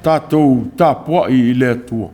tātou tāpua'i I le atua.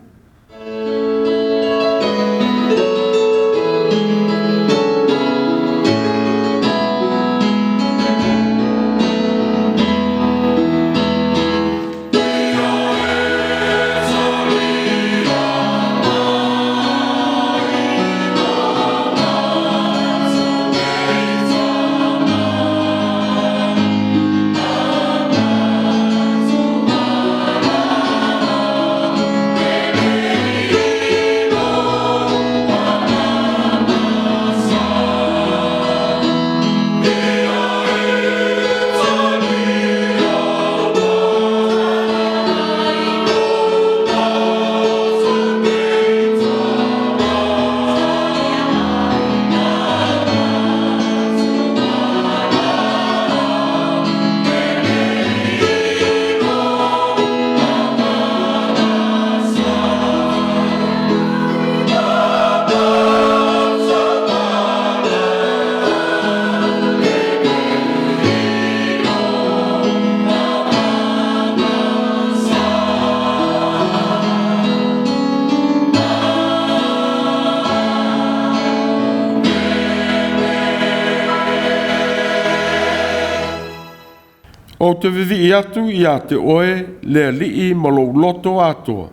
O te vivi atu I a te oe le ali'i ma lo loto atua.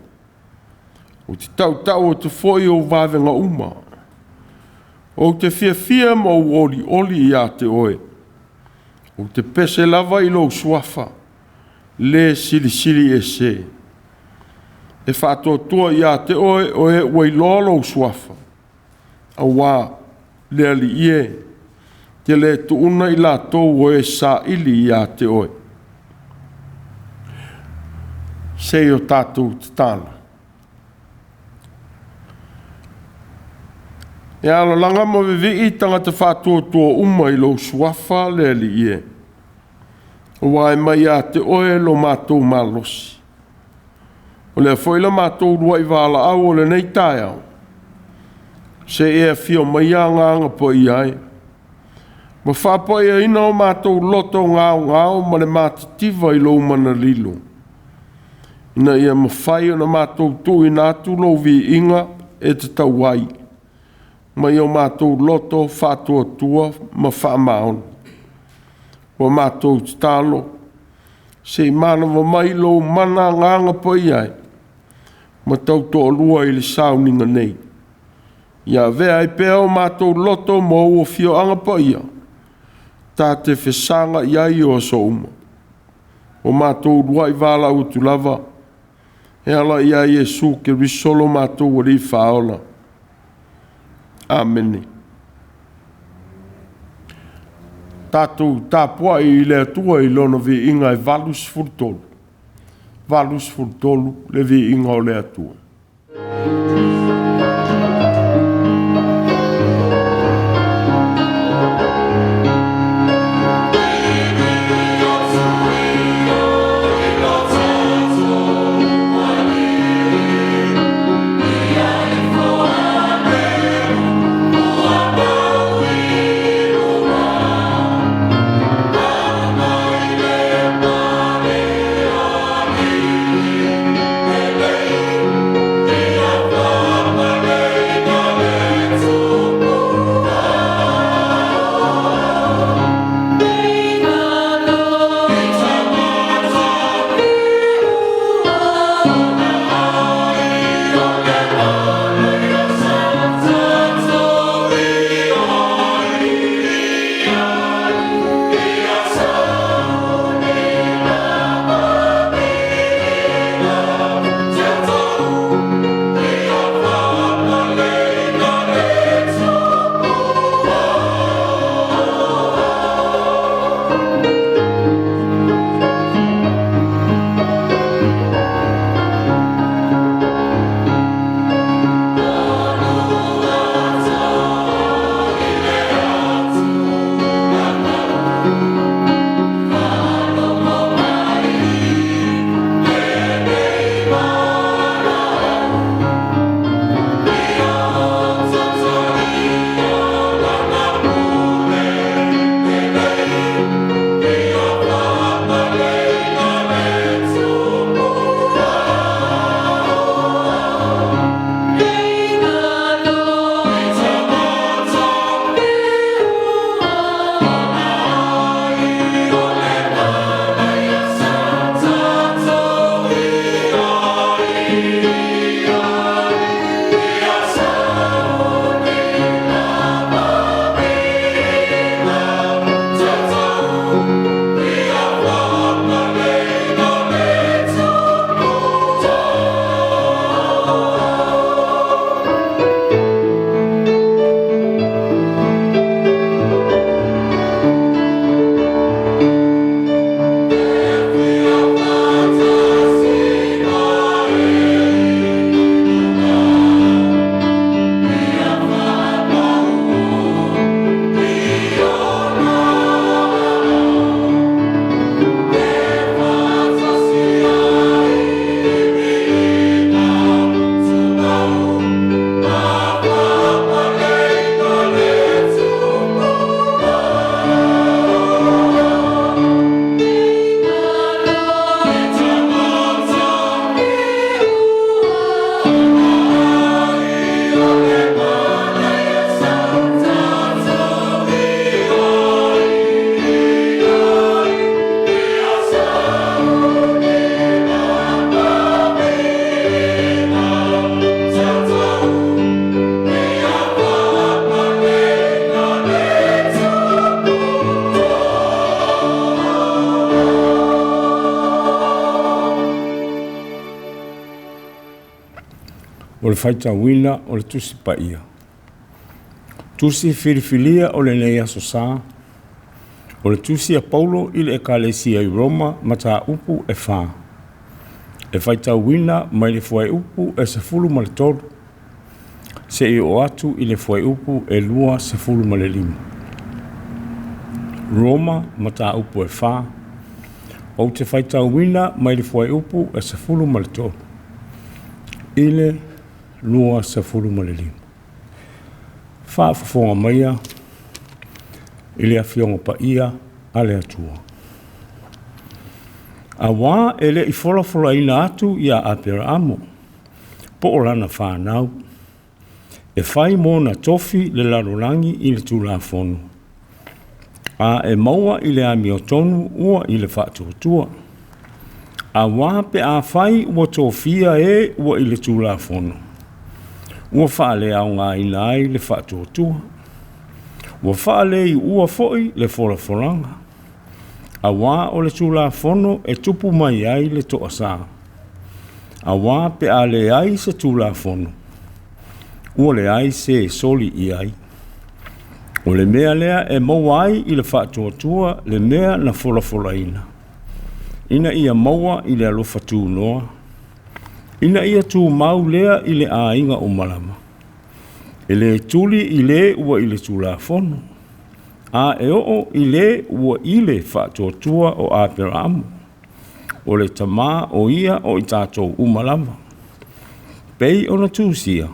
O te tau o te foi o vavenga uma. O te fia ma o oli I a te oe. O te pese lava I lo suafa. Le sili e se. E whātua tua I a te oe o e wai lo suafa. A wā le ali'i te le tuuna I la tō o e sa ili I a te oe. Se o tātou te tāna. E ala langa mo vivi I tangata whātua tua uma I lo suafa le ali'i. O wai mai a te oe lo mātou malosi. O le foi la mātou ruai wala au o le nei tai au. Se e fio mai a nganga po I ai. Ma whāpai a ina o mātou loto ngāo ma le mātitiva I lo mana lilo. Ina ia mawhai o na mātou tui nātu lo vi inga e te tauai. Mai o mātou loto whātua tua ma whaamaon. Wa mātou te tālo. Se mana wa mai lo mana nganga po I ai. Ma tau to lua I le sauninga nei. Ia vea I pēo mātou loto mo o fio anga po ia. Tā te whesanga I ai o so uma. O mātou lua I wala utu lava. E ala ia Iesu ke risolo mātou wari whaola. Amene. Tātou tāpua'i I le atua I lono vi inga I valus furtolu. Valus furtolu le vi inga o le atua. o le faitauina o le tusi paia. Tusi filifilia o le nei aso sā, o le tusi a Paulo i le ekalesia i Roma ma tāupu e whā. E faitauina mai le fuai upu e se fulu ma le tolu, se i o atu i le fuai upu e lua se fulu ma le lima. Roma ma tāupu e whā, o te faitauina mai le fuai upu e se fulu ma le tolu, i le lua se fulu ma le lima. Whaafafonga maia, i le awhionga pa ia, a le atua. A wā e le i wholafola ina atu i a apera amo, po o lana whānau. E whai mō na tofi le larolangi i le tūlāwhonu. A e maua i le ami o tonu ua i le whaatuatua. A wā pe a whai ua tōwhia e ua i le tūlāwhonu. Ua whaale au ngā ina ai le whaatuatua. Ua whaale i ua foi le wholafolanga. A wā o le tūlāwhono e tupu mai ai le toa sā. A wā pe a le ai se tūlāwhono. Ua le ai se soli i ai. O le mea lea e maua ai i le whaatuatua le mea na wholafolaina. Ina ia maua i le alofa tū noa. Ina ia tū mau lea i le ainga o malama. E le tuli i le ua i le tūlāwhono. A e o i le ua i le whaatotua o apera amu. O le tamā o ia o i tātou umalama. Pei o na tūsia.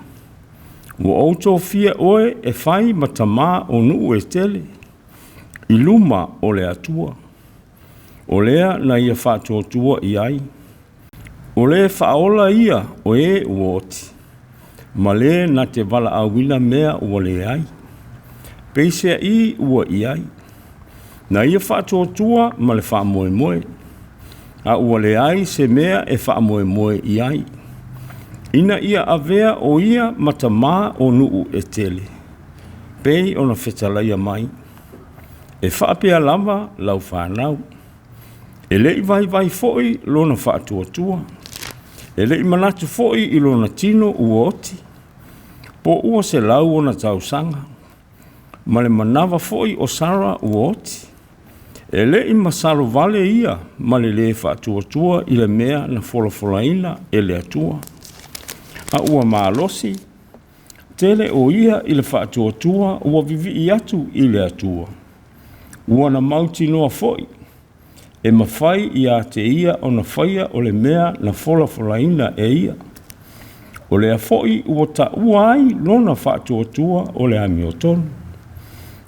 Ua outo fia oe e whai ma tamā o nuu e tele. I luma o le atua. O lea na ia whaatotua i ai. O le whaola ia o e uoti. Ma le na te wala awina mea ua le ai. Peisea i ua i ai. Na ia whaatotua ma le whaamoe moe. A ua le ai se mea e whaamoe moe i ai. Ina ia avea o ia matamā o nuu e tele. Pei ona whetalaia mai. E whaapea lava lau whanau. E lei vai foi lona whaatuatua. E lei manatu foi i lona tino uoti. Po ua se lau ona tausanga. Ma le manawa foi o sara uoti. E lei masalo vale ia ma le whaatuatua i le mea na wholafolaina e le atua. A ua maalosi. Tele o ia i le whaatuatua ua vivi i atu i le atua. Ua na mauti noa foi. E mawhai i a te ia o na whaia o le mea na wholafolaina e ia. O le a foi ua ta ua ai lona whaatuatua o le ami o tonu.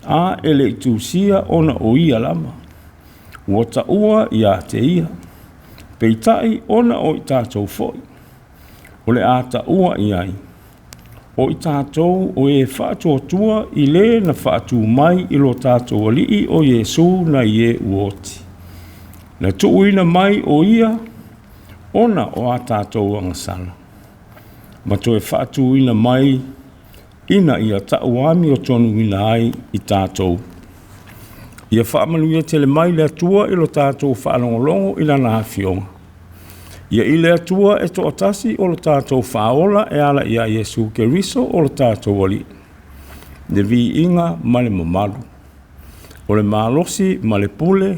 A e le tūsia o na o ia lama. Ua ta ua i a te ia. Peitai o na o i tātou foi. O le a ta ua i ai. O i tātou o e whaatuatua i le na whaatu mai i lo tātou alii o Jesu na i e uoti. Na tuuina mai o ia, ona o a tātou angasala. Ma to e whaatuina mai, ina ia tauami o tonu ina ai i tātou. Ia whaamanuia tele mai le atua i lo tātou whaalongolongo i lana hawhionga. Ia i le atua e to atasi o lo tātou whaola e ala ia Jesu Keriso o lo tātou wali. Le vi inga ma le mamalu. O le malosi ma le pule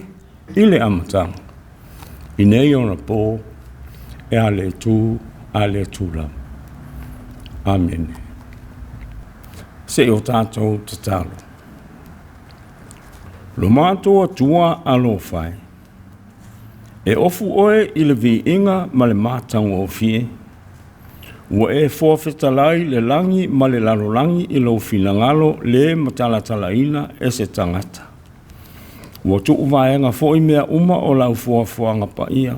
i le amatanga. I nei ona pō e ale tū, ale tūla. Amen. Se o tātou te talo. Lo mātua tua alo whai. E ofu oe i le vi inga ma le mātanga o fie. Ua e fuawhetalai le langi ma le larolangi i lo finangalo le matalatalaina e se tangata. Ua tuu vaenga fo i mea uma o lau fuafuanga pa ia.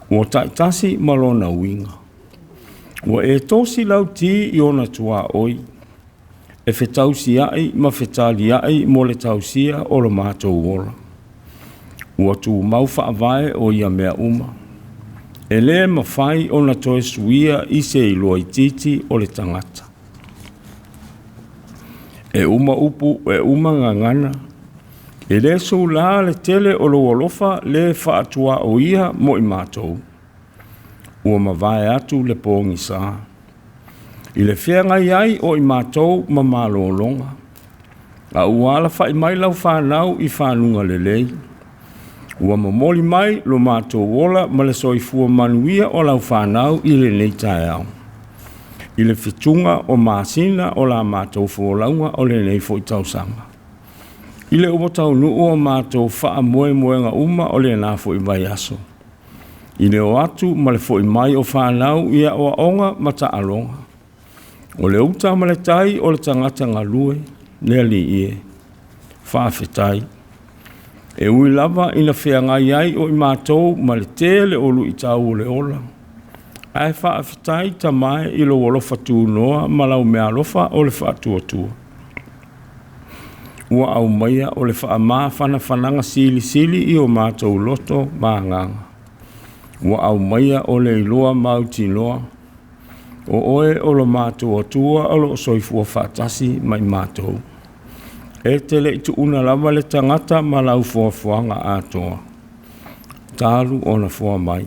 Ua taitasi ma lona winga. Ua e tosi lau ti i ona tua oi. E whetausi ai ma whetali ai mo le tausia o lo mātou ora. Ua tu mauwha avae o ia mea uma. E le mawhai o na toe suia i se iloa i titi o le tangata. E uma upu e uma ngangana. E le so la le tele o lo alofa le whaatua o ia mo i mātou. Ua mawai atu le pōngi sā. I le whenga iai o I mātou mamalolonga. A uala whai mai lau whanau I whanunga lelei. Ua mamoli mai lo mātou wola ma le soifua manuia o lau whanau I le nei tae au. I le fitunga o māsina o la mātou wholaunga o le nei fo I tausanga. I le ubotau nuu o mātou wha moe moenga uma o le nā fo I vai aso. I le o atu ma le fo I mai o whanau ia o aonga ma ta alonga. O le uta ma le tai o le tangata ngalue, nea li ie, whaafetai. E ui lava ina whea iai o I mātou ma le tele olu I tau o le ola. Ai whaafetai ta mai I lo walofa tū noa ma lau mea lofa o le whaatuatua. Ua au maia o le whaamaa whananga sili sili I o mātou loto maanganga. Ua au maia o le iloa mauti loa. O oe o lo mātou atua o lo soifua whaatasi mai mātou. E te le itu una lava le tangata ma lau fuafuanga atoa. Tālu o na fua mai.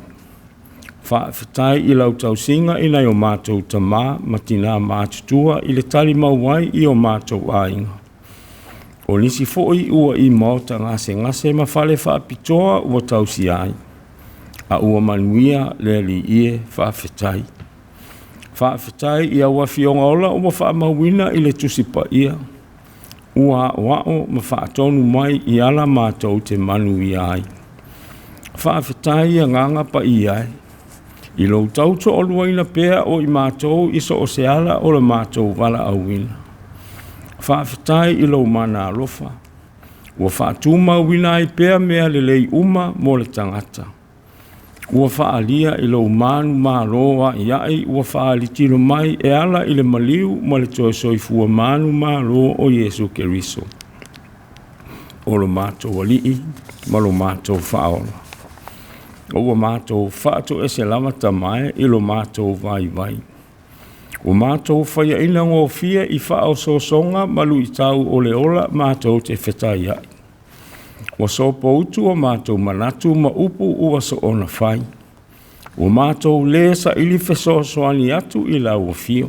Whaafetai I lau tau singa ina I o mātou tamā matina mātutua I le tali mauai I o mātou ainga. O nisi foi ua I maota ngase ma whale whaapitoa ua tau si ai. A ua manuia le li ie whaafetai. Whaafetai I aua fionga ola o wa whaamauina I le tusi pa ia. Ua wao ma whaatonu mai I ala mātou te manu I ai. Whaafetai I nganga pa I ai. I lo tauto o luaina pēa o I mātou iso o se ala o le mātou wala auina. Whaafetai I lo mana alofa. Ua whaatuma wina I pēa mea le lei uma mo le tangata. Ua whaalia I lo manu māloa I ai ua whaalitino mai e ala I le maliu ma le toi soifua manu māloa o Yesu Keriso. O lo mātou alii ma lo mātou whaola. O ua mātou whaato e se lama tamae I lo mātou vai vai. O mātou whaia ina ngō fia I whaao sosonga malu I tau o le ola mātou te whetai ai. O so poutu o mātou manatu ma upu ua so ona whai. O mātou le sa ili wheso soani atu I lau o fio.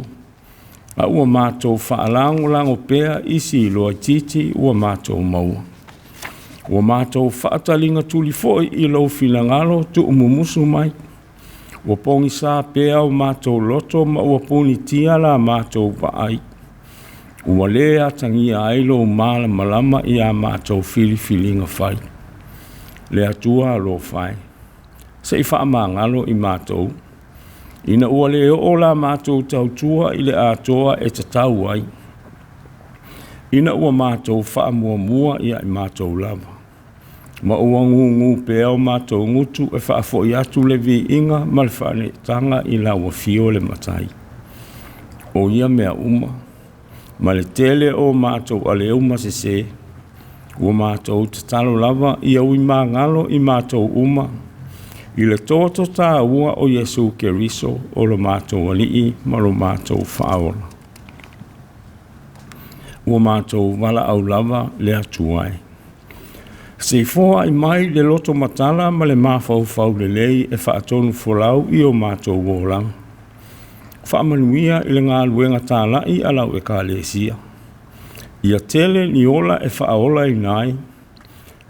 A ua mātou whaalango lango pēa isi I loa titi ua mātou maua. O mātou whaatalinga tuli foi I lau finangalo tu umumusu mai. Ua pongi sā pēa o mātou loto ma ua puni tia la mātou vaai. Ua lea tangia ailo mala malama I a mātou fili-filinga whai. Le atua lo whai. Se I whaamangalo I mātou. Ina ua leo o la mātou tautua I le atoa e tatau ai. Ina ua mātou whaamua I a mātou lava. Ma ua ngungu pēa o mātou ngutu e whaafo I atu le vi inga ma le whaane tanga I la ua fio le matai. O ia mea uma. Ma le tele o mātou ale uma se. Ua mātou te talo lava I au I ngalo I mātou uma. I le toto tā ua o Yesu Keriso o lo mātou alii ma lo mātou whaola. Ua mātou wala au lava le atuai. Se foa I mai le loto matala ma le mafau le lei e whaatonu folau I o mātou wolang. Whaamanuia I le Gāluega tālai a lau ekalesia. Ia tele ni ola e whaola I nai.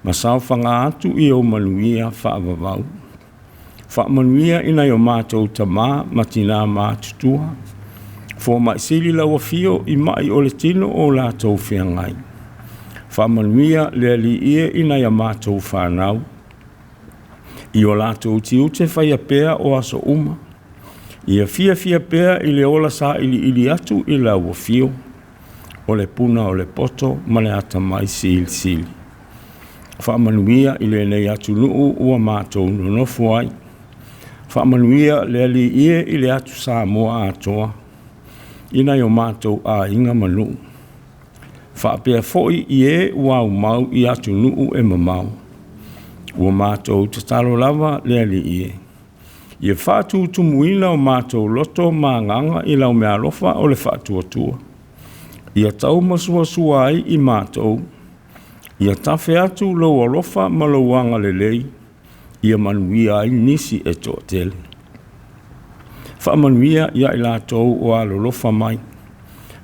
Ma sau whanga atu I o manuia whaavavau. Whaamanuia I nai o mātou tamā matina mātutua. Fo mai sili lau a fio I mai o le tino o lātou whiangai. Whaamanuia le li ie I nai a mātou whanau. I o lātou tiute whaia pēa o aso uma. Ia fia pēa I le ola sa ili atu I lau o fio. O le puna o le poto ma le ata mai sili. Whaamanuia I le nei atu nuu ua mātou nonofu ai. Whaamanuia le li ie I le atu sa moa atoa. I nai o mātou a inga manu. Whaapea foi I e ua mau I atu nuu e mamao. Ua mātou te talo lava le li ie. Ia whaatu tumuina o mātou loto maanganga I lau mea lofa o le whaatuatua. Ia tau masua ai I mātou. Ia tawhi atu lau alofa ma lauanga le lei. Ia manuia ai nisi e tōtele. Whaamanuia ia I lātou o alolofa mai.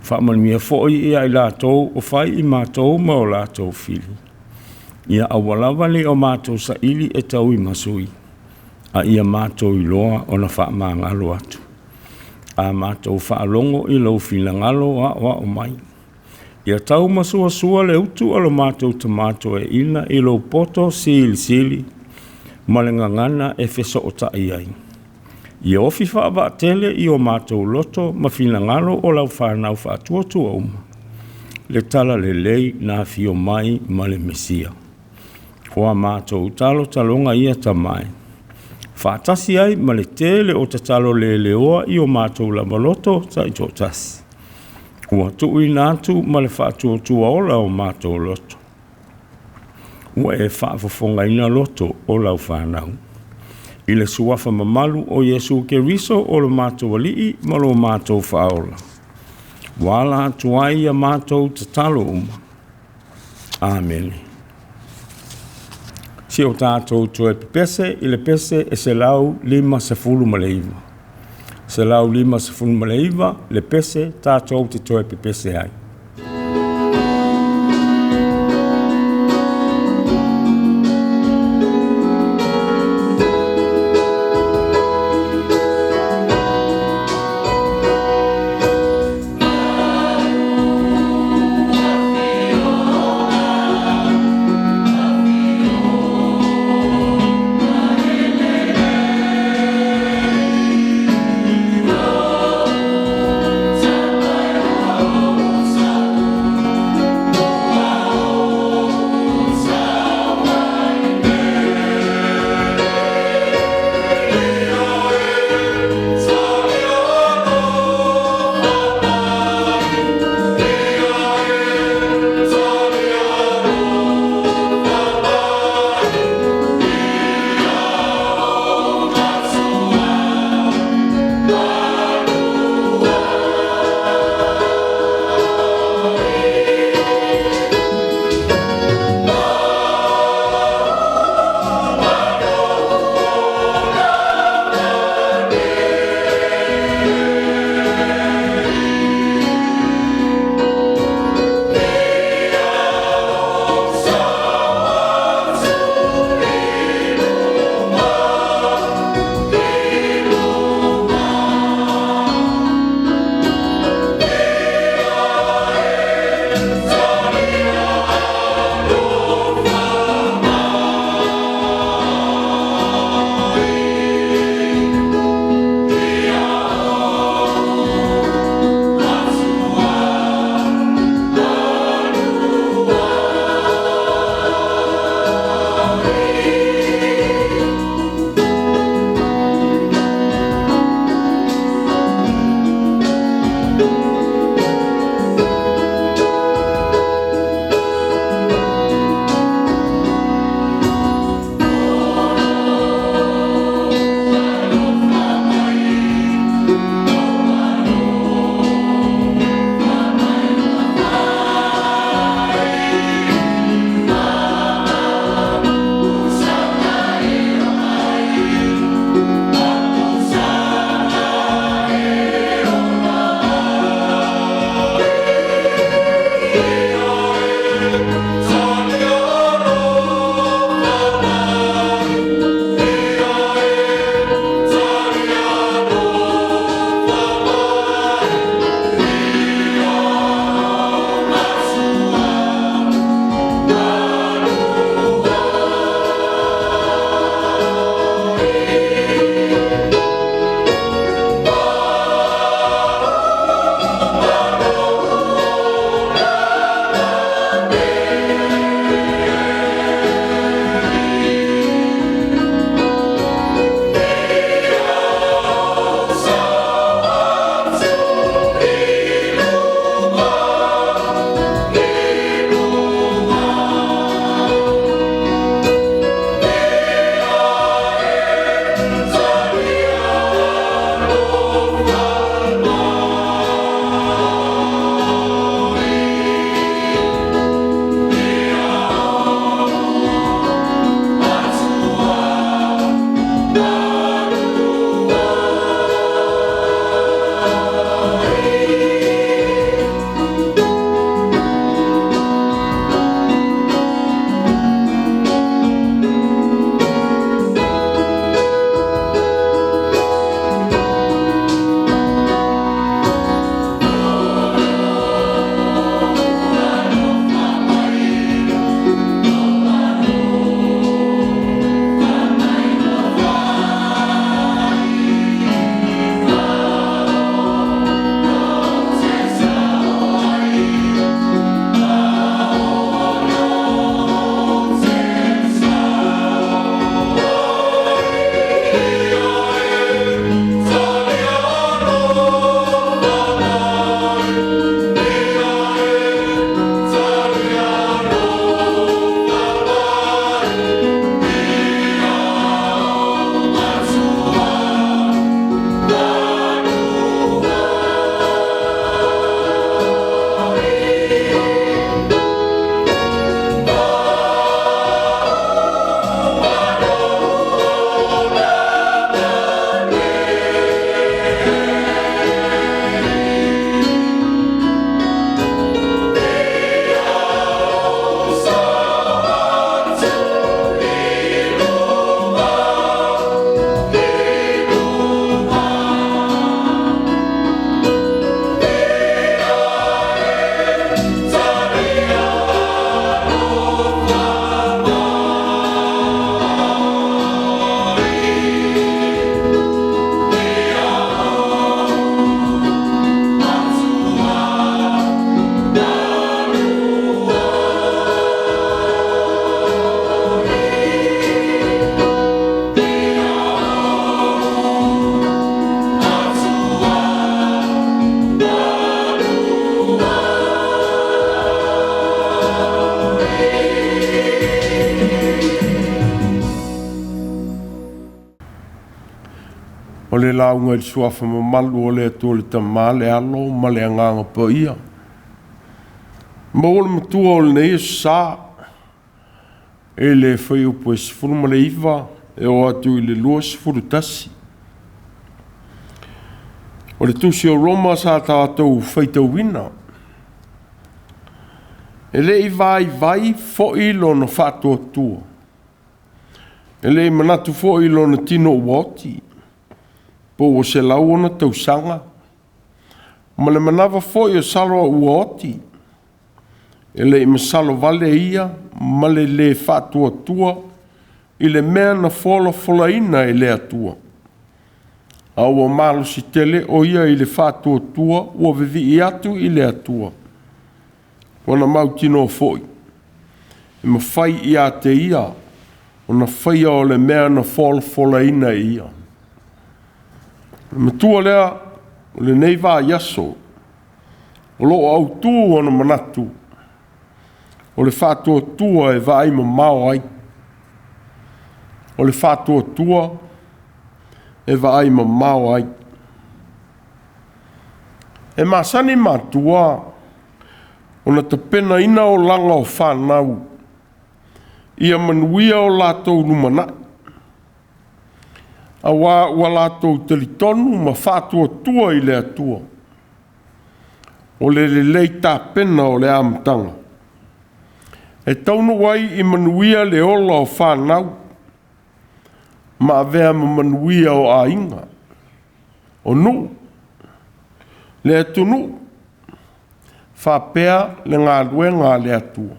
Whaamanuia fo'i ia I lātou o whai I mātou ma o lātou whili. Ia awalawa le o mātou sa ili e tau I masui. A ia mātou I loa o na whaamangalo atu. A mātou whaalongo I lau whilangalo a o mai. Ia tau masua sua le utu alo mātou ta mātou e ina I lau poto sili. Malenga ngana e wheso o ta iai. Ia ofi whaaba tele I o mātou loto ma whilangalo o lau whanau whaatuatua uma. Le tala le lei na fio mai ma le mesia. Hoa mātou talo talonga ia ta mai. Whaatasi ai ma le tele o ta talo le leoa I o mātou la maloto ta I tō tasi. Ua tui nātu ma le whaatuatua o lau mātou loto. Ua e whaafofonga ina loto o lau whanau. I le suafa mamalu o Yesu Keriso o le mātou alii ma lo mātou whaola. Wala tuai a mātou te talo uma. Amen. Si o tātou tue pese I le pese e se lau 5 maleiva. Se lau 5 maleiva le pese tātou te tue pese ai. O le launga i suafa mamalu o le atua le tamā le alo ma le anganga pa ia. Ma o le matua o le nei sā e le whai upo e sifuru ma le iwa e o atu i le lua sifuru tasi. O le tusi o Roma sa tātou Faitau wina. E le i vai fo i lona whātua tua. E le i manatu fo i lona tino uoti. Po o se lau ona tausanga. Ma le manawa fo i o salo uoti. E le i masalo vale ia, ma le whātua tua, i le mea na fola ina i le atua. A ua malo si tele o ia i le whātua tua, ua vivi i atu i le atua. Wana mautino foi. E ma whai i a te ia, o na whai o le mea na fola ina i ia. Ma tua lea, o le nei wā yaso, o lo Autū o na manatu, o le whātua tua e vai mamao ai. O le whātua tua e vai mamao ai. E masani Mātua o na te pena ina o langa o whanau. Ia manuia o lātou numanai. A wā lātou telitonu ma whātua tua i le atua. O le lei tā pena o le amatanga. E taunu wai i manuia le ola o whanau. Ma avea ma manuia o a inga. O nu. Le atunu. Whapea le ngā luenga le atua.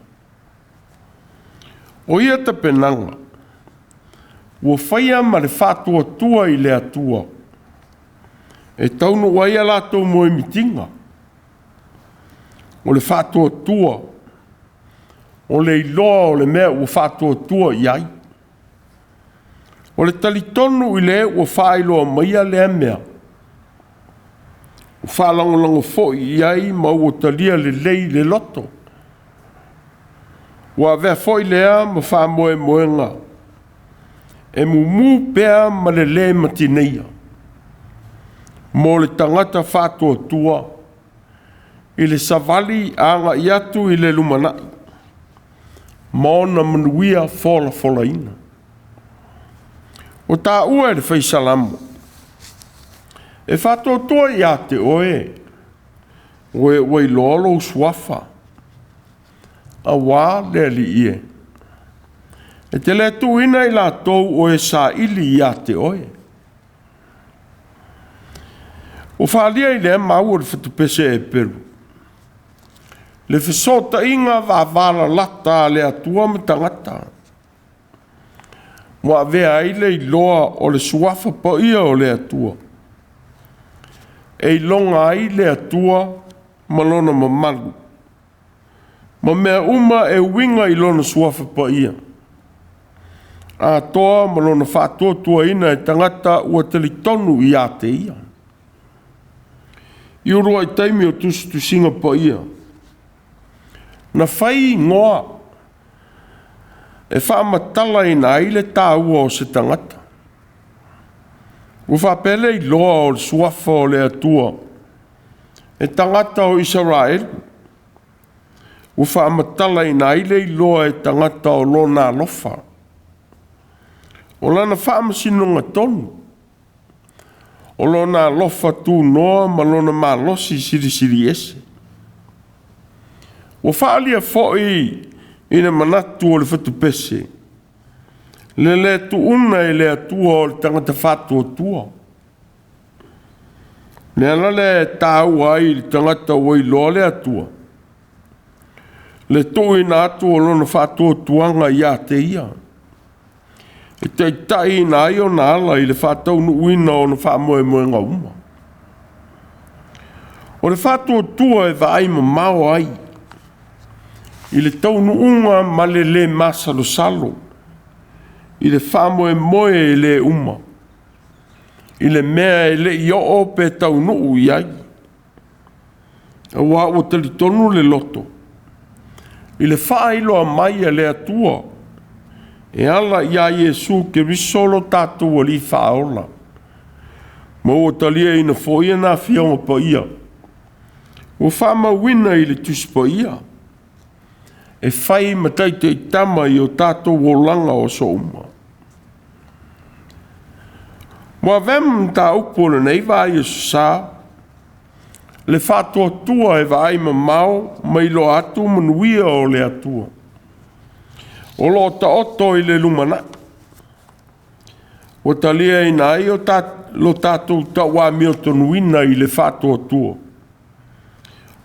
O ia te penanga. Ua whaia ma le whātua tua i le atua. E taunu wai a lātou moe mitinga. O le whātua tua. O le iloa o le mea ua whātua tua iai. O le talitonu i le ua whailoa maia le mea. O whalangolango fo iai ma ua talia le lei le loto. Ua vea fo i lea ma whamoe moenga. E mumu pea ma le matineia. Mo le tangata whātua tua. I le savali anga i atu i le lumanai. Maona manuia fola ina. O tā ua e le whaisalamu. E whātua tua i a te oe. Oe lolo suafa. A wā le li ie. E te le tu ina i la tau o e sa ili i a te oe. O whaalia i le mau o le whatupese e peru. Le whesota inga wa wala lata le atua me tangata. Wa vea ile i loa o le suafa pa ia o le atua. E longa ai le atua malona mamalu. Ma mea uma e winga i lona suafa pa ia. A toa malona whātua tua ina e tangata ua telitonu i a te ia. I urua i taimi o tusi singa pa ia. Na whai ngoa. E whaamatala i na ile tā ua o se tangata. Ufa pele i loa o le suafa o le atua. E tangata o Israel. Ufa amatala i na ile i loa e tangata o lona lofa. O lana whaamasinonga tonu. O lona lofa tū noa ma lona malosi siri ese. O whaalia foi ina manatu o le whatupese. Le tu una i le atua o le tangata whatua tua. Le ana le tāu ai le tangata o i loa le atua. Le tō ina atu o lona whatua tuanga i a te ia. E te tai ina ai o na ala i le whatau nu uina o na whamoe moenga uma. O le whatua tua e vai mamao ai. I le taunu unga ma le masalo salo. I le whamoe moe e le uma. I le mea e le io o pe taunu ui ai. A wā o talitonu le loto. I le whaailoa mai a le atua. E ala ia Iesu ke risolo tātua li whaola. Ma o talia ina fo ia na fionga pa ia. O whama wina i le tusi pa ia. E whai matai te tama i o tātou o langa o so uma. Mua vem ta upole nei vai sa le fato tua e vai mamao mai lo atu manuia o le atua. O lo ta oto i le lumana. O talia ina ai o lo tatou taua miotonuina i le fato tua.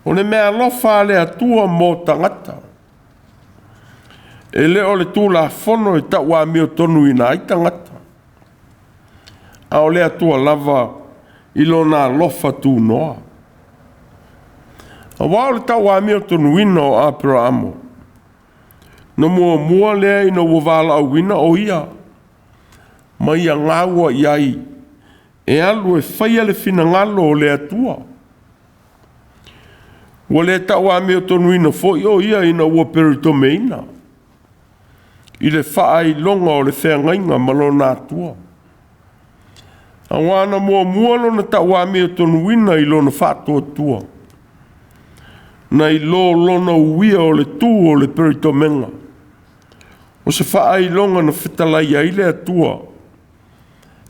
O le mea lofa le atua mo tangata. E le o le tūla fono e taua miotonuina ai tangata. A o le atua lava i lo na lofa tu noa. A wao le taua miotonuina o Abramo. No mua lea ina wavala au wina o ia. Ma ia ngaua iai. E alu e whaia le fina ngalo o le atua. Wa le taua miotonuina fo i o ia ina ua peritomeina. I le whaai longa o le whea ngainga malona atua. A wana mua lo na taua miotonuina i lo na whato atua. Na i lo na uia o le tū o le peritomenga. O se whaai longa na whitalai ai le atua.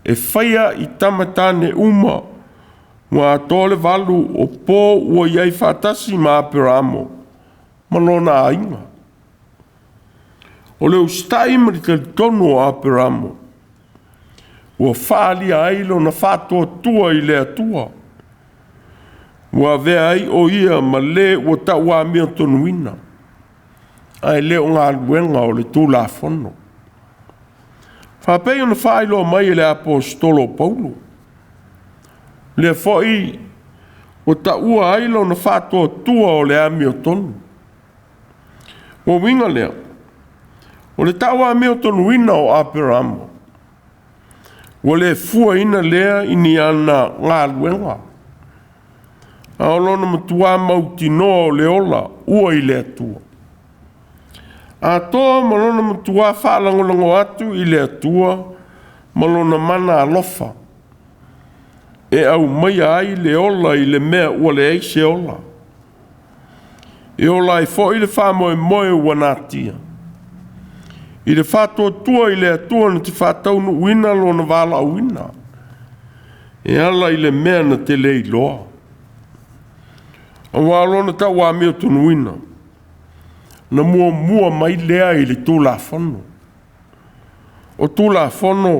E whaia i tamatane uma. Ngā tōle walu o pō ua iai whātasi mā peramo. Malona ainga. O leo stai mari te tonu o aperamo. Ua whaalia ailo na whātua tua i le atua. Ua vea ai o ia ma le ua taua mea tonuina. Ai leo ngā luenga o le tūla whono. Whapei ona whailo mai le apostolo Paulo. Le foi o taua ailo na whātua tua o le amio tonu. O winga lea. O le taua amio tonuina o aperamo. O le fua ina lea ini ana ngā luenga. A olona matua mautino o le ola ua i le atua. A toa malona matua whaalangolongo atu i le atua malona mana alofa. E au mai ai le ola i le mea ua le eise ola. E ola i fo i le whamoe moe ua natia. I le whātua tua i le atua na te whātaunu uina lo na wala uina. E ala i le mea na te lei loa. A walo na ta wā mea tunu uina. Na mua mai lea i le tūla whono. O tūla whono.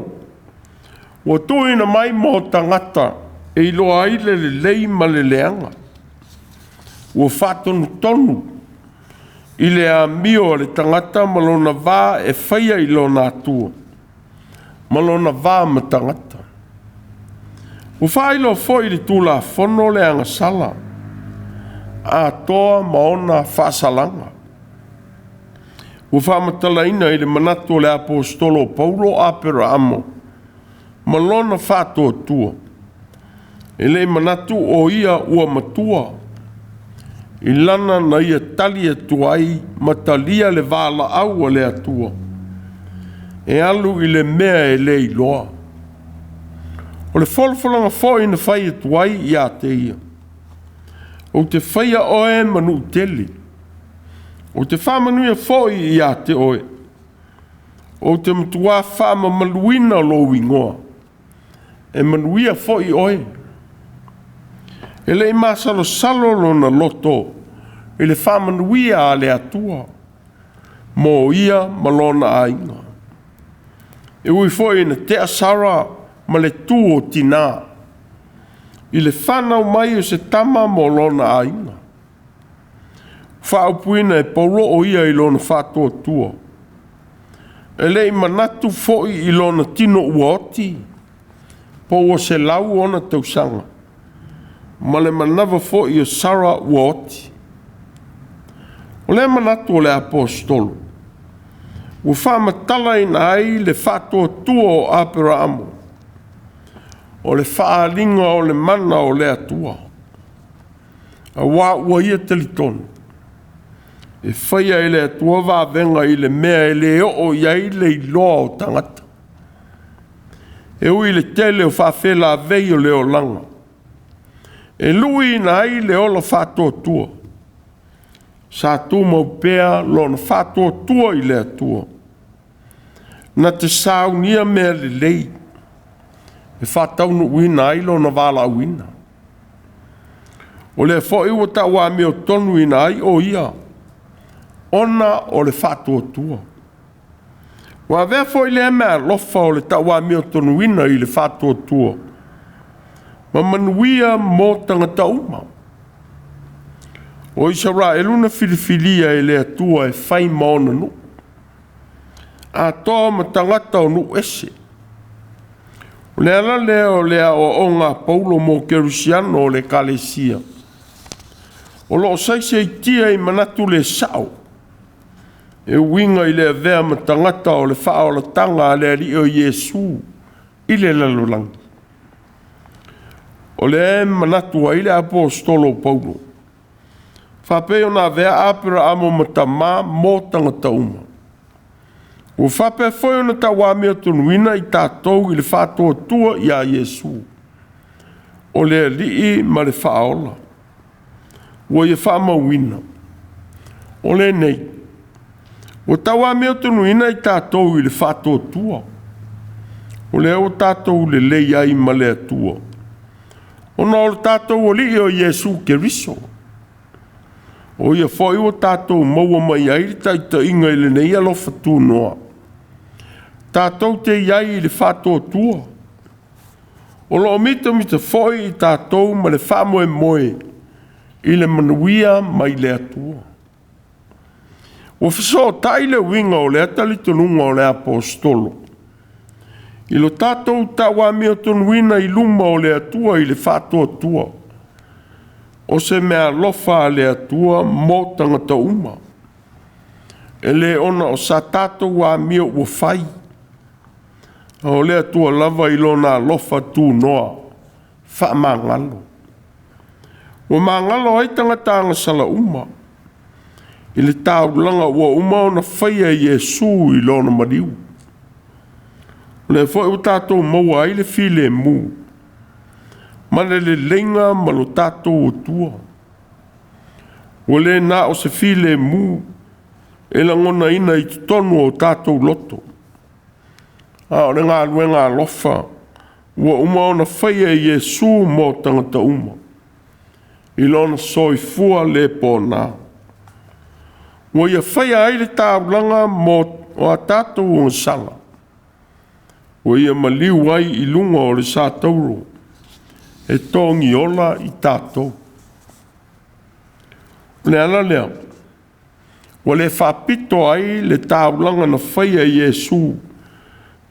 O tūina mai mō tangata e i loa ai le lei ma le leanga. O whātonu tonu. I le a mio le tangata malona vā e whaia i lona atua. Malona vā ma tangata. O whailo foi le tūla whono le anga sala. A toa maona whaasalanga. O whaamatalaina i le manatu le apostolo Paulo apera amo. Malona whātua tua. E le manatu o ia ua matua. I lana na ia tali atuai matalia le vala aua le atua. E alu i le mea e le iloa. O le wholwhalanga fōi na whai atuai i a te ia. O te whaia oe manu teli. O te whamanuia fōi i a te oe. O te matua whama maluina lo wingoa. E manuia fōi oe. E le masalo salo lona loto. E le whamanuia a le atua. Mō ia malona ainga. E ui fōi na te asara ma le tū o tina. I le whanau mai o se tama mo lona ainga. Whaupuina e paulo o ia i lona whātua tua. E le manatu fōi i lona tino uoti. Po o se lau ona tausanga. Ma le manawa fōi o sara uoti. O le manatu o le apostolo. O whamatala ina ai le whātua tua o Abramo. O le whaalinga o le mana o le atua. A wā ua ia talitonu. E whaia i le atua wā venga i le mea e le o iai le iloa o tangata. E ui le tele o whawhela vei o leo langa. E lui na ai le ola whātua tua. Sa tu mau pēa lo na whātua tua I le atua. Na te saunia mea le lei. E whātau no uina ai lo na wala uina. O le fo iwa ta wa meo tonu ina ai o ia. Ona o le whātua tua. Wa vea fo I le mea lofa o le ta wa meo tonu ina I le whātua tua. Ma manuia mo tangata uma. O isa ra eluna filifilia I le atua e whai maona no. A toa ma tangata o no ese. O le ala leo lea o ngā paulo mo kerusiano o le kalesia. O lo saise I tia I manatu le sao. E winga I le vea ma tangata o le wha o le tanga le ri o Yesu I le lalolangi. O le manatu a I le apostolo paulo. Whapeo na vea apira amo matama mo tangata uma. O whape foi ona ta wamea tunuina I tātou I le whātua tua I a Yesu. O le rii ma le whaola. O ia whamauina. O le nei. O ta wamea tunuina I tātou I le whātua tua. O le o tātou le lei ai ma le atua. O na o le tātou o li o Yesu ke riso. O ia foi o tātou maua mai ai taita inga I le nei alofa tū noa. Tātou te iai I le whātua tua. O lo mita foi I tātou ma le whamoe moe I le manuia mai le atua. O fiso tai le winga o le atali tonunga o le apostolo. I lo tātou tawa mea tonuina I luma o le atua I le whātua tua. O se mea lofa le atua mo tangata uma. E le ona o sa tātou wa mea ua whai. O le atua lava I lona lofa tū noa. Wha mangalo. O mangalo ai tangata anga sala uma. I le tau langa ua uma o na whaia Yesu I lona mariu. Le fo o tātou maua ai le file mu. Mana le lenga ma lo tātou o tua. O le na o se file mu. E la ngona ina I tonu o tātou loto. A o le ngā luenga lofa. Ua uma o na whaia Yesu mo tangata uma. I lona soifua le pōna. Ua ia whaia ai le tāulanga mo o a tātou o sala. O ia maliu ai I lunga o le sātauro. E tongi ola I tātou. Le ala lea. O le whapito ai le tāulanga na whaia Yesu.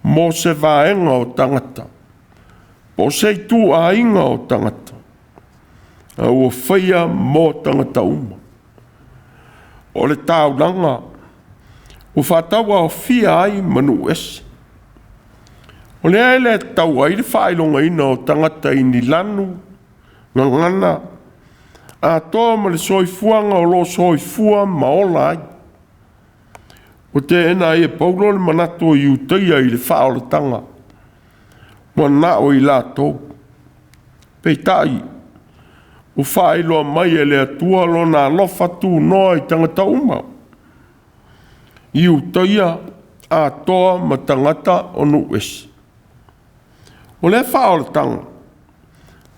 Mo se vaenga o tangata. Po se tu a inga o tangata. A ua whaia mo tangata uma. O le tāulanga. O whatawa o fia ai manu ese. O le aile tau ai le whailonga ina o tangata I ni lanu, ngangana, a toa ma le soifuanga o lo soifua maola ai. O te ena e paulo le manato I utaia I le whaola tanga. Mua na o I lātou. Peitai, o whailoa mai e le atua lo na lofa tū noa I tangata uma. I utaia a toa ma tangata o nuesi. O le whaola tanga,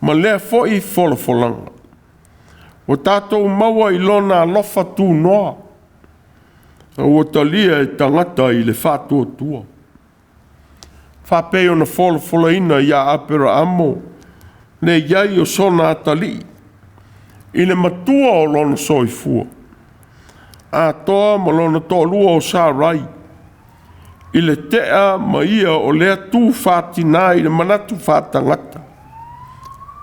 ma le foi folofolanga. O tātou maua I lona lofa tū noa. O talia e tangata I le whātua tua. Whapei o na folofola ina I a apera amo, ne iai o sona atali. I le matua o lona soifua. A toa ma lona tōlua o sārai. I le tea ma ia o lea tū whātina I le manatu whātangata.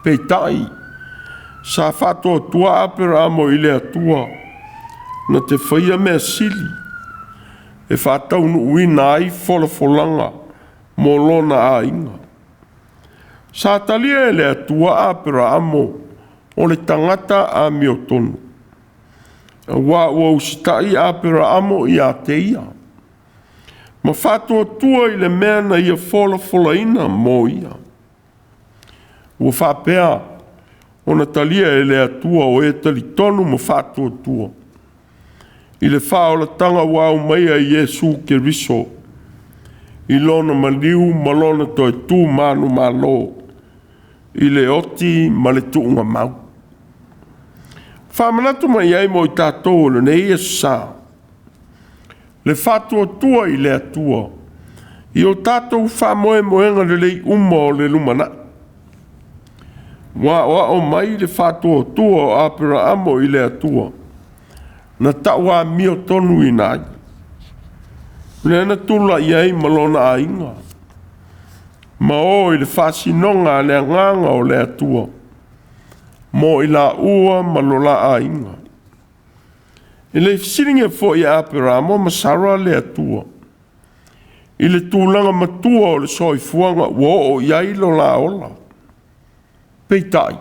Peitai, sa whātua tua apera amo I le atua, na te whaia mea sili, e whātau nu uina ai folofolanga, mo lona a inga. Sa talia e le atua apera amo, o le tangata a miotonu. Wa ua usitai apera amo I a te ia. Ma whātua i le mea na ia fola ina mo ia. Ua whapea o na talia e le atua o e tali tonu ma whātua. I le whaolatanga wau mai a Iesu Keriso. I lona maliu malona toi tū manu malo. I le oti ma le tuunga mau. Whamanatu mai ai mo i tātou le ne ia sa. Le whātua i le atua. I o tātou whamoe moenga le lei uma o le lumana. Wa o mai le whātua o apera amo i le atua. Na taua mio tonu i nai. Le ana tula i ai malona a inga. Ma o i le whasinonga le nganga o le atua. Mo i la ua malola a inga. I le siringe fo i apera amo masara le atua. I le tūlanga matua o le soifuanga wo o iai lo la ola. Peitai.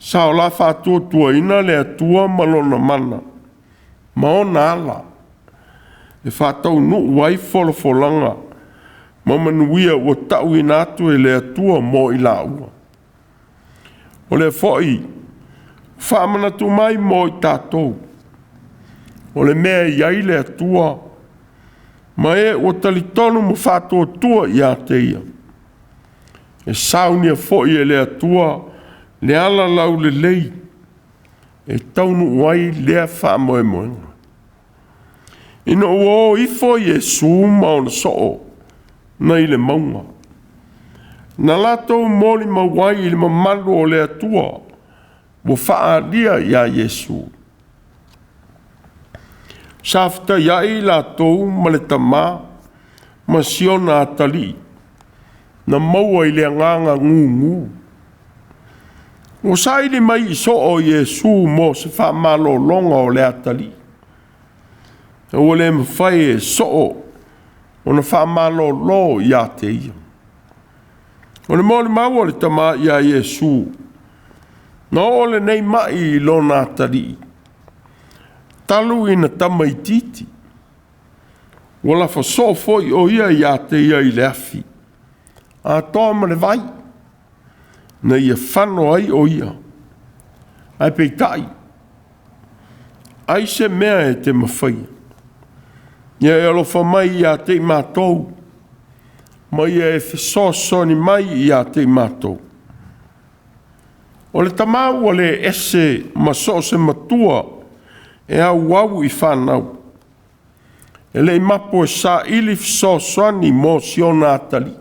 Sa o la whātua ina le atua malona mana. Ma o nāla. E whātau nu wai folanga. Ma manuia o tau ina atu e le atua mo i la ua. O le foi. Whamanatu mai mo i tātou. O le mea iai le atua. Ma e o talitonu mo whātua i a teia. E saunia foi e le atua. Le ala lau le lei. E taunu wai lea whamoe moenga. Ina o ifo Iesu mauna soo. Na i le maunga. Na latou moli mawai i le mamalu o le atua. Wo whaalia i a Iesu. Safta iai latou ma le tama. Ma siona atali. Na maua i le nganga ngungu. O saile mai i so o Iesu mo se whamalo longa o le atali. O le mwhai e so o na whamalo lo i a te ia. O le mole maua le tama i a Iesu. Na o le nei mai i lo na atali. Talu i na tama i titi. O la faso foi o ia i a te ia i le afi. A tōma le vai. Na ia whano ai o ia. Ai peitai. Ai se mea e te mawhai. Ia e alofa mai i a te mātou. Ma ia e whesosoni mai i a te mātou. O le tamau o le ese maso se matua e au au i whanau. E le mapo e sa ili whesosoni mo siona atali.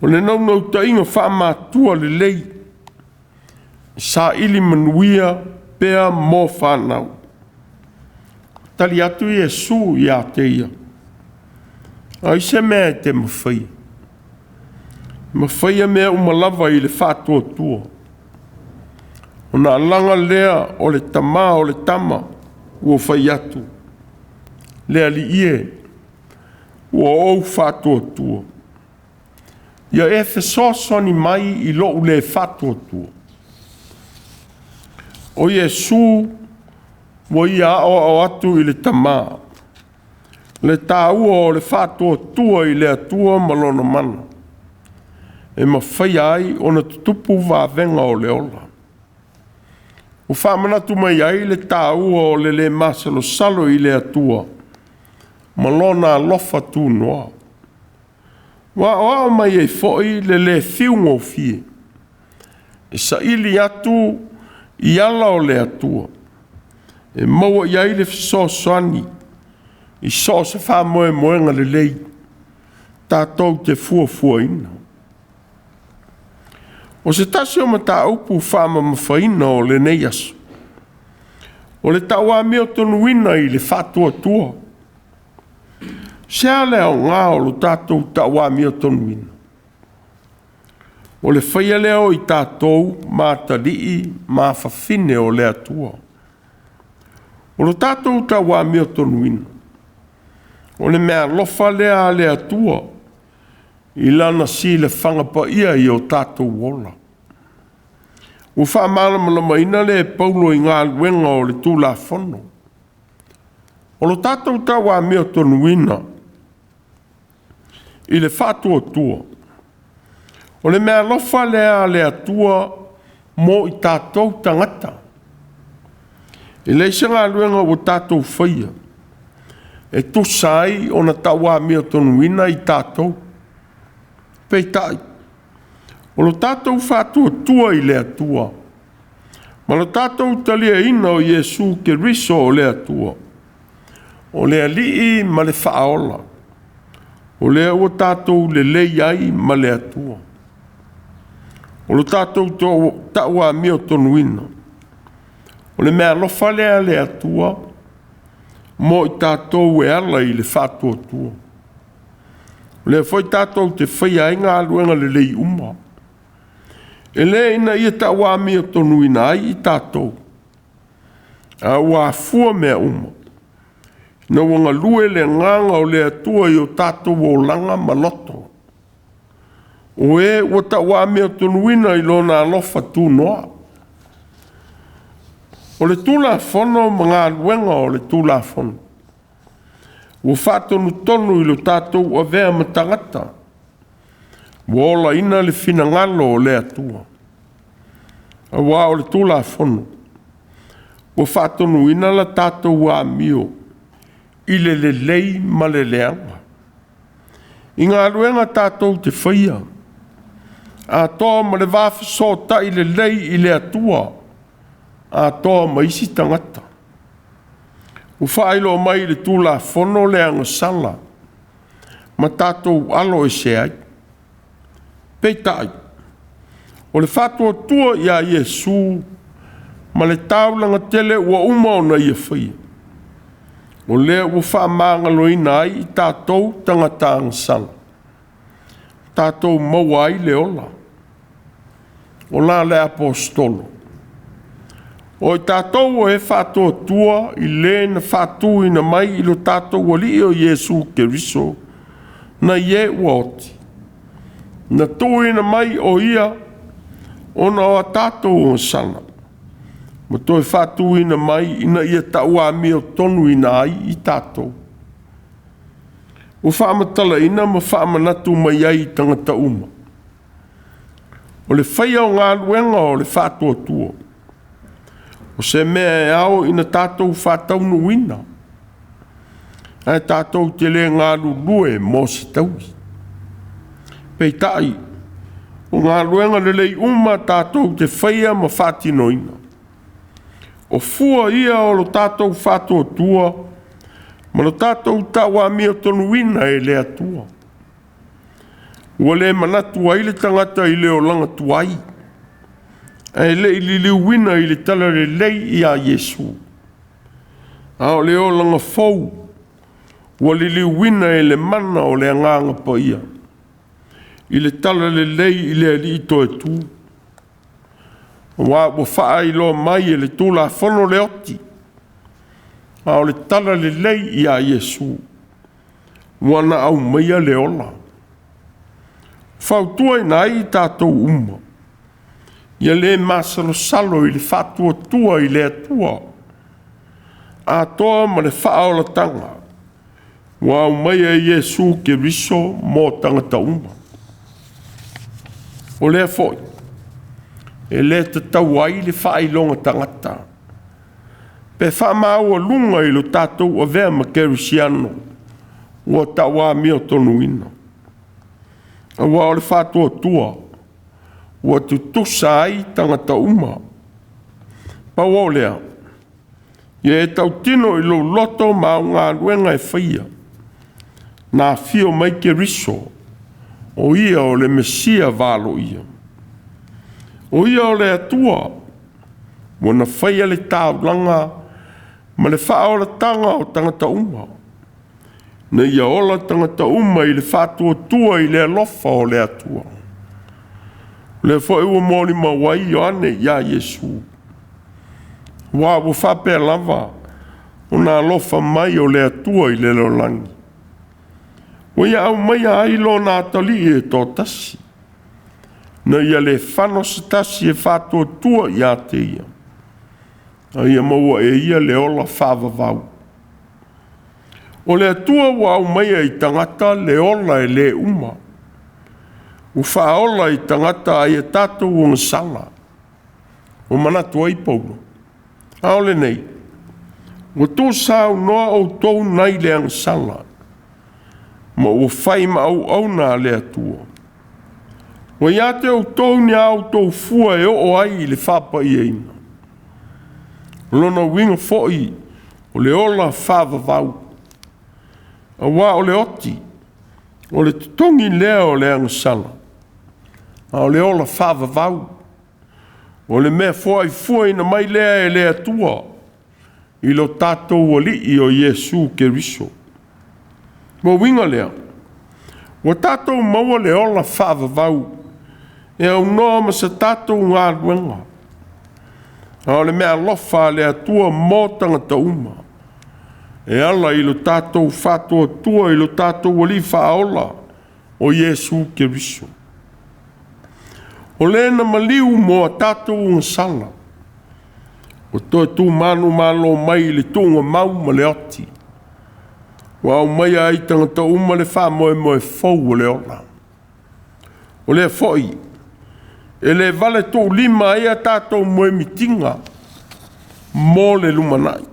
O le nau ta inga whamatua le lei. Sa ili manuia pea mo whanau. Tali atu Iesu i a te ia. Ai se mea te mawhai. Mawhai mea umalawa i le whātua tua. O na langa lea o le tama o le tama. Ua whai atu. Lea li ie. Ua ou whātua tua. Ia e whesosoni mai i lo le whātua tua. O Iesu wa ia o atu i le tama. Le tāua o le whātua tua i le atua malona mana. E mawhai ai o na tutupu wāwenga o le ola. O whamanatu mai ai le tāua o le masalo salo i le atua. Malona lofa tu noa. Wa o mai e foi le fiungo fie. E sa ili atu i ala o le atua. E maua i aile fisosani. I so se wha moenga le lei. Tātou te fua ina. O se tasi o mata upu wha mawhaina o le neiasu. O le taua meo tonu ina i le whatua tua. Sea leo ngā o lo tātou taua meo tonu ina. O le whaia leo i tātou mātarii mawhawhine o le atua. O lo tātou taua meo tonu ina. O le mea lofa lea le atua. I lana si le whangapa ia i o tātou wola. O whaamala malama ina le paulo i ngā luenga o le tūla whono. O lo tātou taua mea tonuina i le whātua. O le mea lofa lea le atua mo i tātou tangata. I leisa ngā luenga o tātou whaia. E tusai o na taua mea tonuina i tātou. Peitai. O lo tātou whātua i le atua. Ma lo tātou talia ina o Iesu ke riso o le atua. O le alii ma le whaola. O le ua tātou le leiai ma le atua. O lo tātou taua mea tonuina. O le mea lofa lea le atua. Mo i tātou e ala i le whātua tua. O le foi tātou te whaia e ngā luenga le lei uma. E le ina ia taua mea tonuina ai i tātou. A ua fua mea uma. Na wanga lue le nganga o le atua i o tātou o langa maloto. O e o taua mea tonuina i lona alofa tū noa. O le tūla fono mga luenga o le tūla fono. O whātonu tonu i lo tātou o vea matangata. Wola ina le fina ngalo o le atua. A wā o le tūla fono. O whātonu ina la tātou a mio. I le lei ma le leanga. I ngā luenga tātou te whaia. A toa ma le wāwhisota i le lei i le atua. A toa ma isi tangata. O whailo mai le tūla fono leanga sala. Ma tātou alo e se ai. Peitai. O le whātua tua i a Iesu. Ma le taulanga tele ua umao na ia whaia. O lea ua whaamangalo ina ai i tātou tangata angsala. Tātou maua ai le ola. O la le apostolo. O i tātou o e whātua tua i le na whātu ina mai i lo tātou o li o Iesu Keriso. Na ie ua oti. Na tū ina mai o ia o na o tātou o sana. Ma toi whātu ina mai ina ia taua mea tonu ina ai i tātou. O whaamatala ina ma whaamanatu mai ai tangata uma. O le whaia o ngā luenga o le whātua tua. O se mea e ao ina tātou whātau nuina. Ai tātou te le ngā lulue mō si taui. Peitai, o ngā luenga le lei uma tātou te whaia ma whātinoina. O fua ia o lo tātou whātua tua, ma lo tātou taua mea tonuina e le atua. Ua le manatu ai le tangata i le o langa tuai. E le ili liuina i le tala le lei i a Iesu. A o le o langa fau, ua le liuina e le mana o le anganga pa ia. I le tala le lei i le ali ito e tū. Wa wha i lo mai e le tūla whono le oti. A o le tala le lei i a Iesu. Wana au meia le ola. Whautua i nai i tātou uma. Ia le masalo salo i le whatua tua i le atua. A toa ma le whaola tanga. Wa au meia i Iesu ke riso mō tangata uma. O lea foi. E le te tau ai le whailonga tangata. Pe whamau a lunga i lo tātou a vea ma kerisiano. Ua taua mea tonuina. A wā o le whātua tua. Ua tu tusa ai tangata uma. Pa wā lea. Ia e tau tino i lo loto ma o ngā luenga e whaia. Nā fio mai keriso. O ia o le mesia valo ia. O ia o le atua, wana whaia le tāulanga, ma le whaola tanga o tangata uma. Na ia ola tangata uma i le whātua tua i le alofa o le atua. Le whai ua mōni mawai o ane ia Iesu. Wā ua whapea lava, o nā alofa mai o le atua i le lolangi. O ia au mai ai lo nā tali e tō tasi. Na ia le whano satasi e whātua tua i a te ia. A ia maua e ia le ola whāwawau. O le atua wa au mai ai tangata le ola e le uma. O whaola i tangata ai e tātou o ngasala. O manatu ai paulo. Aole nei. O tō sāu noa o tōu nai le ngasala. Ma o whai ma au nā le atua. O ia te o tōu ni au tōu fua e o ai le whapa i eina. Lona winga foi o le ola whavavau. A wā o le oti. O le tutongi lea o le angasala. A o le ola whavavau. O le mea fua ina mai lea e le atua. I lo tātou ali i o Iesu Keriso. Mo winga lea. O tātou maua le ola whavavau. E au noa ma sa tātou ngā ruenga. A o le mea lofa le atua mōtanga ta uma. E ala i lo tātou whātua tua i lo tātou ali whaola o Iesu Keriso. O lena maliu mo a tātou ngasala. O toi tū manu malo mai le tūnga mau ma le oti. Wa au mai ai tangata uma le wha moe fau o le ola. O le foi. E le vale tō lima e a tātou moe mitinga. Mō le lumanai.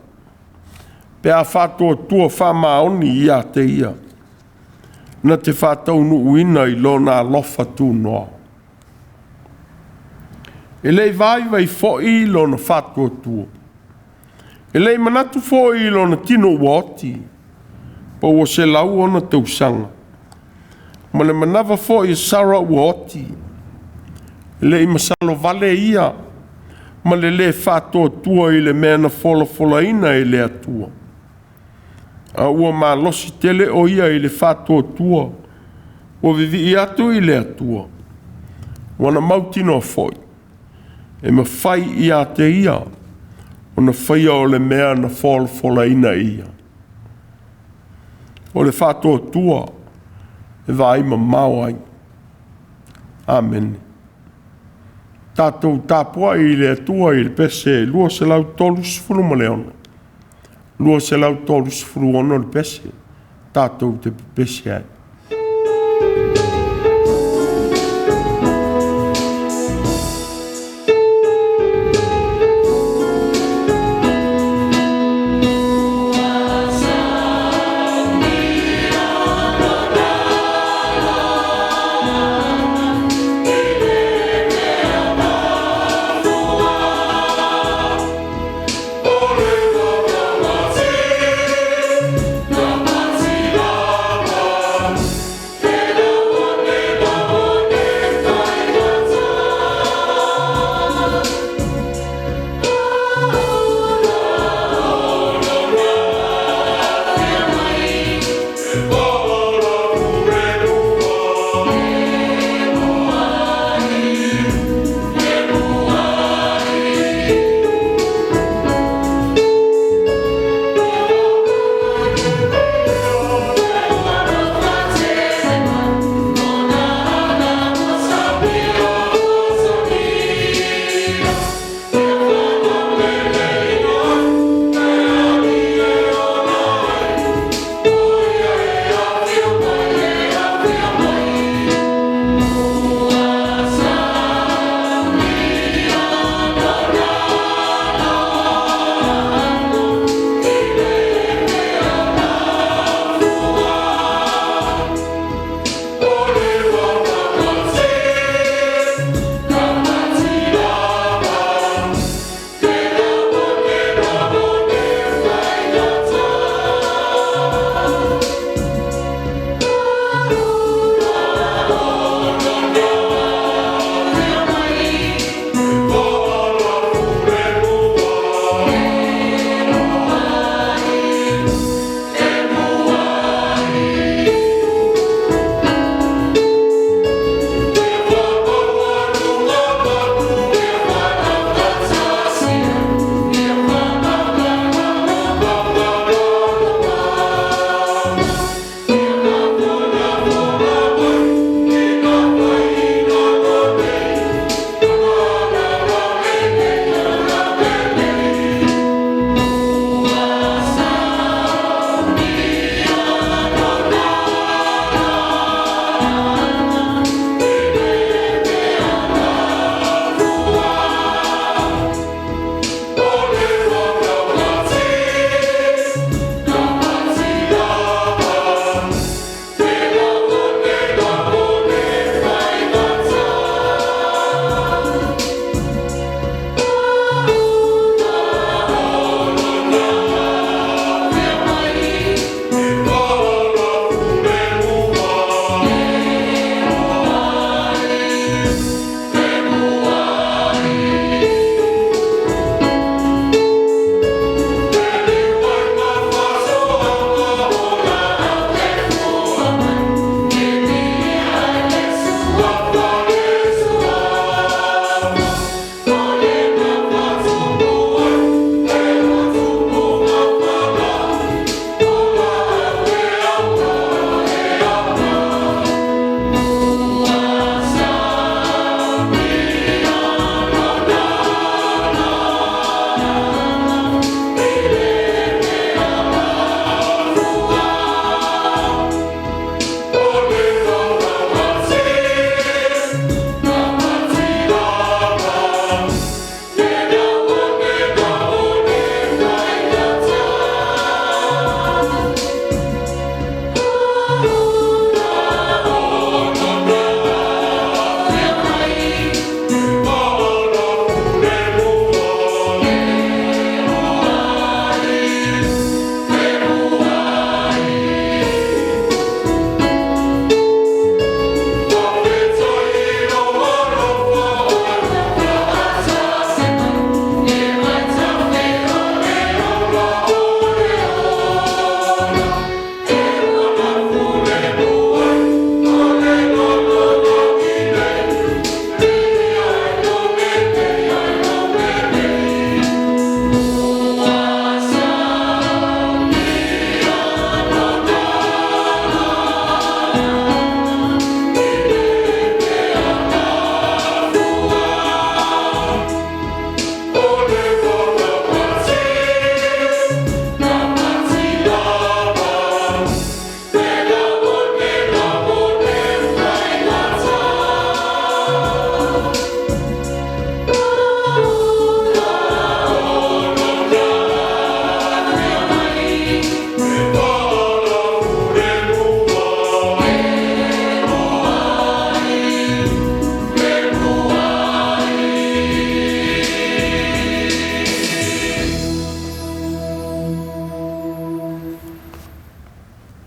Pe a whātua tua whamaoni i a te ia. Na te whātau nu uina i lona lofa tū noa. E lei vai foi lona whātua tua. E lei manatu foi lona tino woti. Pa o se lau ona tausanga. Ma le manawa foi sara woti. E lei masalo vale ia. Ma le whātua tua i le mena fola ina i le atua. A ua mā losi tele o ia i le whātua tua. O vivi i atu i le atua. Wana mautino foi. E ma whai i a te ia. O na whaia o le mea na fola ina ia. O le whātua tua. E vai mamao ai. Amen. Tātou tāpua i le atua i le pese. Lua se lau tolu sifuru ma leona. Lua se lau tolu sifuru ono le pese. Tātou te pese ai.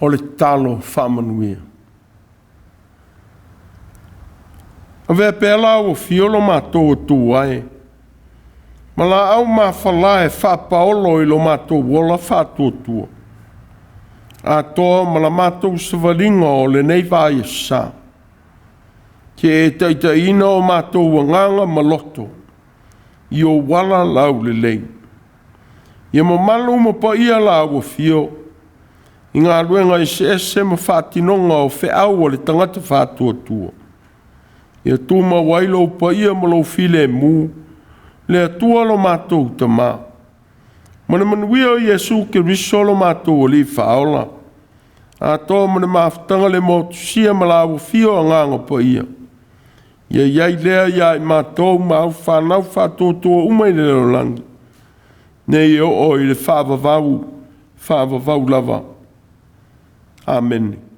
o le talo whamanuia. A vea pēla o fiolo mātou tū ai. Ma la au mawhalae whapaolo i lo mātou wola whātua. A toa ma la mātou savalinga o le nei vai sa. Ke e taitaina o mātou wanganga maloto. I o wala lau le lei. Ia ma malu ma pa ia la o fio. I ngā luenga i se ma whātinonga o Faitau o le tangata whātua. Ia tūma wailo pa ia ma lo file mu. Le atua lo mātou ta mā. Mana manuia o Iesu ke riso lo mātou o li whaola. A toa mana Mafutaga le mo Tusi ma la o fio a nganga pa ia. Ia iai lea ia i mātou ma au whanau whātotoa umai le langi. Nei o i le whāvavau lava. Amen.